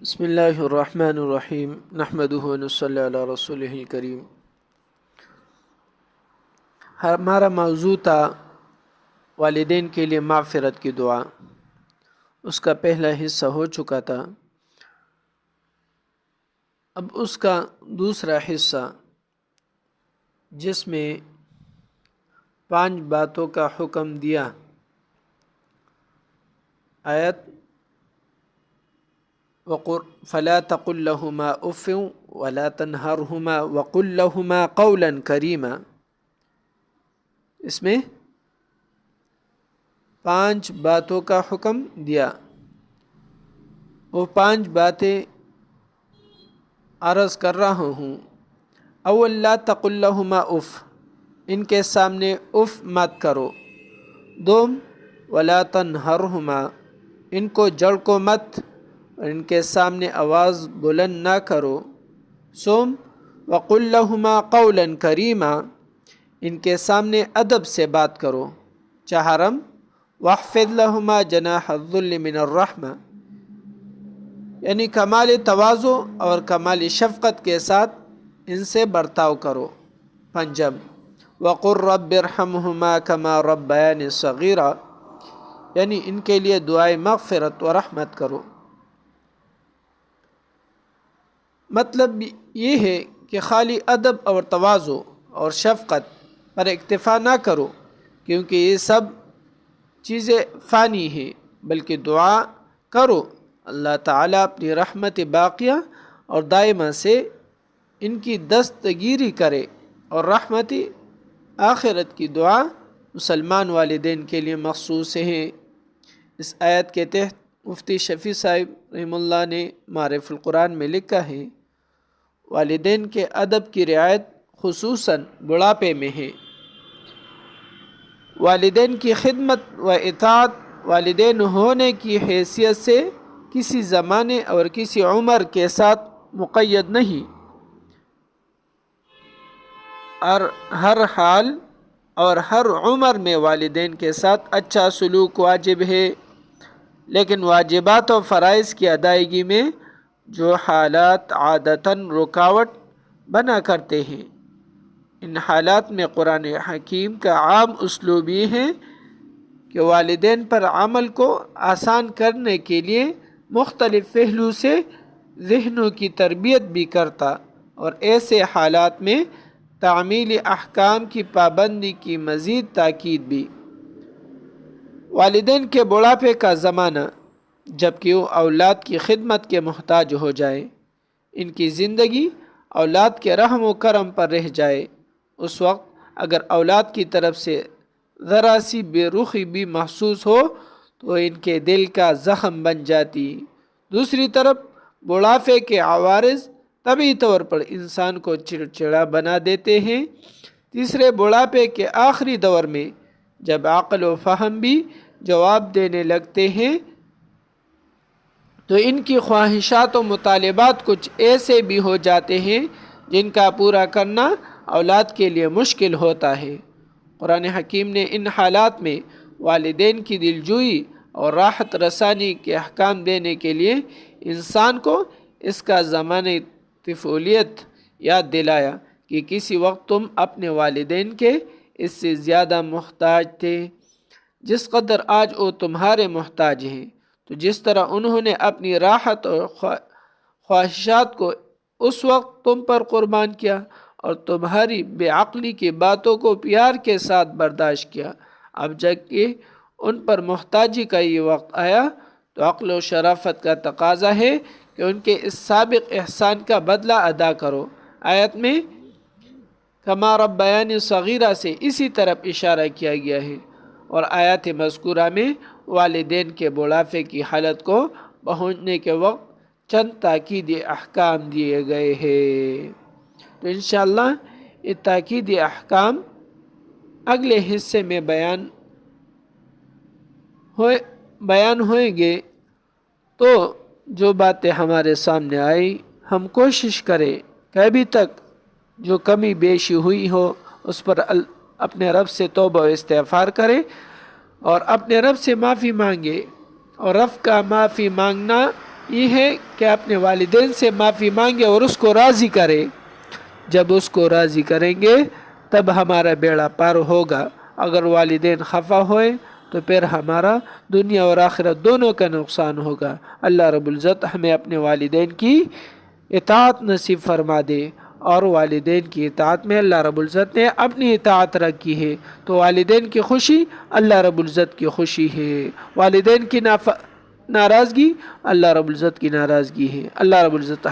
بسم اللہ الرحمن الرحیم نحمدہ و نصلی علی رسولہ الکریم۔ ہمارا موضوع تھا والدین کے لیے مغفرت کی دعا۔ اس کا پہلا حصہ ہو چکا تھا، اب اس کا دوسرا حصہ جس میں 5 باتوں کا حکم دیا۔ آیت فَلَا تَقُل لَّهُمَا أُفٍّ وَلَا تَنْهَرْهُمَا وَقُل لَّهُمَا قَوْلًا كَرِيمًا۔ اس میں 5 باتوں کا حکم دیا۔ وہ 5 باتیں عرض کر رہا ہوں۔ اول لا تقل لهما اف، ان کے سامنے اف مت کرو۔ دوم ولا تنہرہما، ان کو جڑ کو مت اور ان کے سامنے آواز بلند نہ کرو۔ سوم وقل لهما قولا کریما، ان کے سامنے ادب سے بات کرو۔ چہارم واخفض لهما جناح الذل من الرحمہ، یعنی کمال تواضع اور کمال شفقت کے ساتھ ان سے برتاؤ کرو۔ پنجم وقل رب ارحمهما كما ربياني صغيرا، یعنی ان کے لیے دعائے مغفرت و رحمت کرو۔ مطلب یہ ہے کہ خالی ادب اور تواضع اور شفقت پر اکتفا نہ کرو، کیونکہ یہ سب چیزیں فانی ہیں، بلکہ دعا کرو اللہ تعالیٰ اپنی رحمت باقیہ اور دائمہ سے ان کی دستگیری کرے۔ اور رحمت آخرت کی دعا مسلمان والدین کے لیے مخصوص ہے۔ اس آیت کے تحت مفتی شفیع صاحب رحمہ اللہ نے معارف القرآن میں لکھا ہے، والدین کے ادب کی رعایت خصوصاً بڑھاپے میں ہے۔ والدین کی خدمت و اطاعت والدین ہونے کی حیثیت سے کسی زمانے اور کسی عمر کے ساتھ مقید نہیں، اور ہر حال اور ہر عمر میں والدین کے ساتھ اچھا سلوک واجب ہے۔ لیکن واجبات و فرائض کی ادائیگی میں جو حالات عادتاً رکاوٹ بنا کرتے ہیں، ان حالات میں قرآن حکیم کا عام اسلوب یہ ہے کہ والدین پر عمل کو آسان کرنے کے لیے مختلف پہلو سے ذہنوں کی تربیت بھی کرتا، اور ایسے حالات میں تعمیل احکام کی پابندی کی مزید تاکید بھی۔ والدین کے بڑھاپے کا زمانہ جبکہ وہ اولاد کی خدمت کے محتاج ہو جائے، ان کی زندگی اولاد کے رحم و کرم پر رہ جائے، اس وقت اگر اولاد کی طرف سے ذرا سی بے رخی بھی محسوس ہو تو ان کے دل کا زخم بن جاتی۔ دوسری طرف بڑھاپے کے عوارض طبعی طور پر انسان کو چڑچڑا بنا دیتے ہیں۔ تیسرے بڑھاپے کے آخری دور میں جب عقل و فہم بھی جواب دینے لگتے ہیں تو ان کی خواہشات و مطالبات کچھ ایسے بھی ہو جاتے ہیں جن کا پورا کرنا اولاد کے لیے مشکل ہوتا ہے۔ قرآن حکیم نے ان حالات میں والدین کی دلجوئی اور راحت رسانی کے احکام دینے کے لیے انسان کو اس کا زمانہ طفولیت یاد دلایا کہ کسی وقت تم اپنے والدین کے اس سے زیادہ محتاج تھے جس قدر آج وہ تمہارے محتاج ہیں۔ تو جس طرح انہوں نے اپنی راحت اور خواہشات کو اس وقت تم پر قربان کیا اور تمہاری بے عقلی کی باتوں کو پیار کے ساتھ برداشت کیا، اب جب کہ ان پر محتاجی کا یہ وقت آیا تو عقل و شرافت کا تقاضا ہے کہ ان کے اس سابق احسان کا بدلہ ادا کرو۔ آیت میں کما ربیانی صغیرہ سے اسی طرف اشارہ کیا گیا ہے، اور آیات مذکورہ میں والدین کے بڑھاپے کی حالت کو پہنچنے کے وقت چند تاکیدی احکام دیے گئے ہیں۔ تو انشاءاللہ یہ تاکیدی احکام اگلے حصے میں بیان ہوئیں گے۔ تو جو باتیں ہمارے سامنے آئی ہم کوشش کریں کہ ابھی تک جو کمی بیشی ہوئی ہو اس پر اپنے رب سے توبہ و استغفار کریں اور اپنے رب سے معافی مانگے، اور رب کا معافی مانگنا یہ ہے کہ اپنے والدین سے معافی مانگے اور اس کو راضی کرے. جب اس کو راضی کریں گے تب ہمارا بیڑا پار ہوگا. اگر والدین خفا ہوئے تو پھر ہمارا دنیا اور آخرت دونوں کا نقصان ہوگا. اللہ رب العزت ہمیں اپنے والدین کی اطاعت نصیب فرما دے. اور والدین کی اطاعت میں اللہ رب العزت نے اپنی اطاعت رکھی ہے تو والدین کی خوشی اللہ رب العزت کی خوشی ہے. والدین کی ناراضگی اللہ رب العزت کی ناراضگی ہے. اللہ رب العزت